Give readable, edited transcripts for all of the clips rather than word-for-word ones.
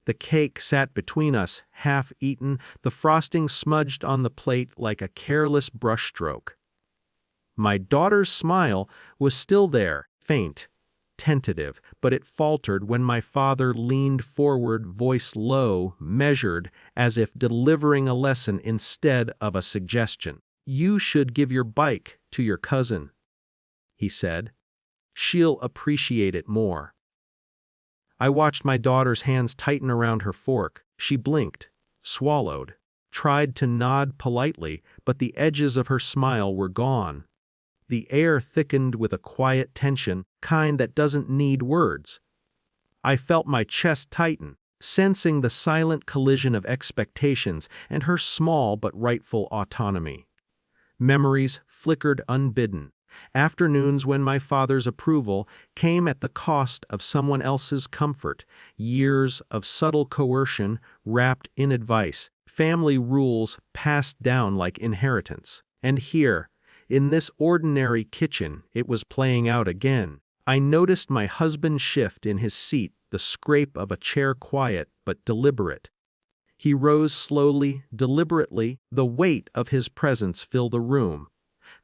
The cake sat between us, half-eaten, the frosting smudged on the plate like a careless brushstroke. My daughter's smile was still there, faint, tentative, but it faltered when my father leaned forward, voice low, measured, as if delivering a lesson instead of a suggestion. "You should give your bike to your cousin," he said. "She'll appreciate it more." I watched my daughter's hands tighten around her fork. She blinked, swallowed, tried to nod politely, but the edges of her smile were gone. The air thickened with a quiet tension, kind that doesn't need words. I felt my chest tighten, sensing the silent collision of expectations and her small but rightful autonomy. Memories flickered unbidden. Afternoons when my father's approval came at the cost of someone else's comfort, years of subtle coercion wrapped in advice, family rules passed down like inheritance. And here, in this ordinary kitchen, it was playing out again. I noticed my husband shift in his seat, the scrape of a chair quiet but deliberate. He rose slowly, deliberately, the weight of his presence filled the room.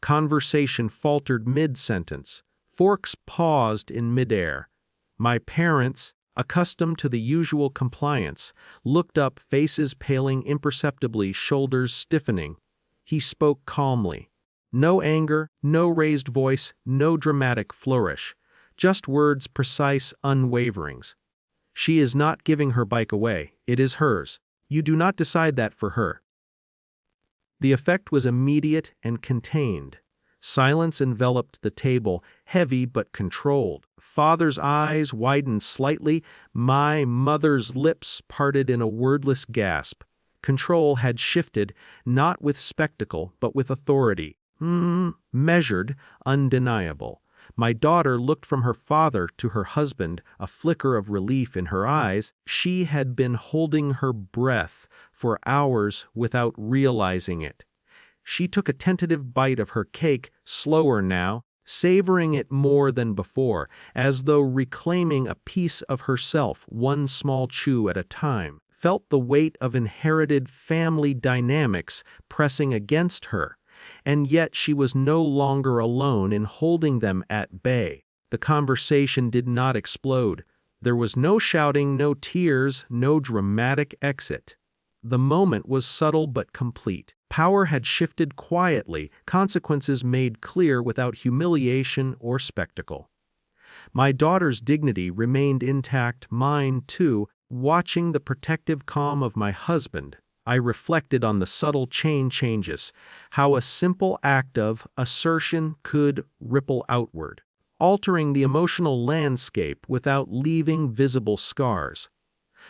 Conversation faltered mid-sentence. Forks paused in midair. My parents, accustomed to the usual compliance, looked up, faces paling imperceptibly, shoulders stiffening. He spoke calmly. No anger, no raised voice, no dramatic flourish. Just words, precise unwaverings. "She is not giving her bike away. It is hers. You do not decide that for her." The effect was immediate and contained. Silence enveloped the table, heavy but controlled. Father's eyes widened slightly, my mother's lips parted in a wordless gasp. Control had shifted, not with spectacle, but with authority. Measured, undeniable. My daughter looked from her father to her husband, a flicker of relief in her eyes. She had been holding her breath for hours without realizing it. She took a tentative bite of her cake, slower now, savoring it more than before, as though reclaiming a piece of herself, one small chew at a time. Felt the weight of inherited family dynamics pressing against her. And yet she was no longer alone in holding them at bay. The conversation did not explode. There was no shouting, no tears, no dramatic exit. The moment was subtle but complete. Power had shifted quietly, consequences made clear without humiliation or spectacle. My daughter's dignity remained intact, mine too. Watching the protective calm of my husband, I reflected on the subtle changes, how a simple act of assertion could ripple outward, altering the emotional landscape without leaving visible scars.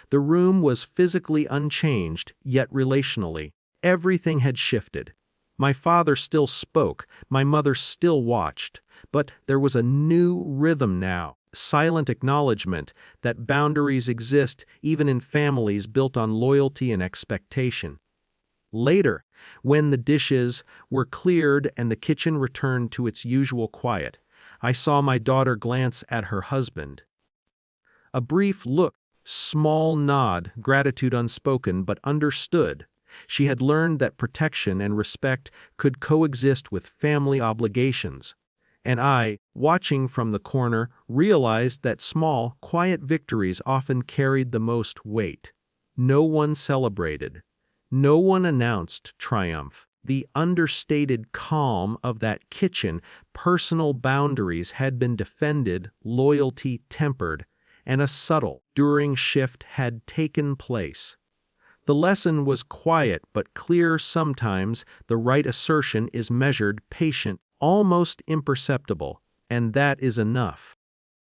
The room was physically unchanged, yet relationally, everything had shifted. My father still spoke, my mother still watched, but there was a new rhythm now. Silent acknowledgement that boundaries exist even in families built on loyalty and expectation. Later, when the dishes were cleared and the kitchen returned to its usual quiet, I saw my daughter glance at her husband. A brief look, small nod, gratitude unspoken but understood. She had learned that protection and respect could coexist with family obligations. And I, watching from the corner, realized that small, quiet victories often carried the most weight. No one celebrated. No one announced triumph. The understated calm of that kitchen, personal boundaries had been defended, loyalty tempered, and a subtle, enduring shift had taken place. The lesson was quiet but clear. Sometimes the right assertion is measured, patient, almost imperceptible, and that is enough.